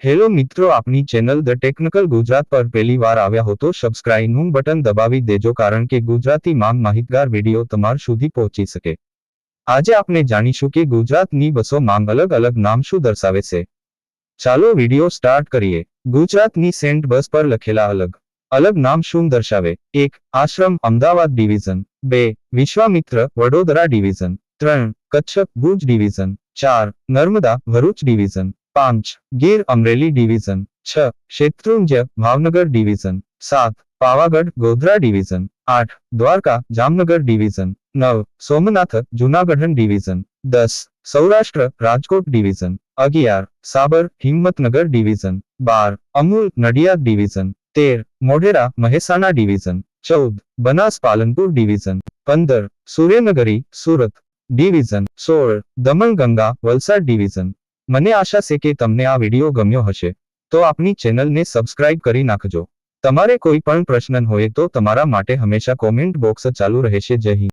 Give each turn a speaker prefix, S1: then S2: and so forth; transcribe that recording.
S1: Hello મિત્રો, આપની channel the technical Gujarat પર પહેલી વાર આવ્યા હો તો સબસ્ક્રાઇબનું બટન દબાવી દેજો, કારણ કે ગુજરાતી માંગ માહિતગાર વિડીયો તમાર સુધી પહોંચી શકે। આજે આપણે જાણીશું કે ગુજરાતની બસો માંગ અલગ અલગ નામ શું દર્શાવે છે। ચાલો વિડીયો સ્ટાર્ટ કરીએ। ગુજરાતની સેન્ટ બસ પર લખેલા અલગ અલગ નામ શું દર્શાવે? 1. Ashram Ahmedabad division, 2. Vishwamitra Vadodara division, 3. Kutch Bhuj division, 4. Narmada Bharuch division, 5. Gir Amreli division, 6. Shetrunjay Bhavnagar division, 7. Pavagadh Godhra division, 8. Dwarka Jamnagar division, 9. Somnath Junagadh division, 10. Saurashtra Rajkot division, 11. Sabar Himmatnagar division, 12. Amul Nadiad division, 13. Modhera Mehsana division, 14. Banas Palanpur division, 15. સુરેનગરી સુરત ડિવિઝન, 16. દમણ ગંગા વલસાડ ડિવિઝન। મને આશા છે કે તમને આ વિડીયો ગમ્યો હશે, તો આપની ચેનલને સબસ્ક્રાઇબ કરી નાખજો। તમારે કોઈ પણ પ્રશ્ન હોય તો તમારા માટે હંમેશા કોમેન્ટ બોક્સ ચાલુ રહેશે। જય હિન્દ।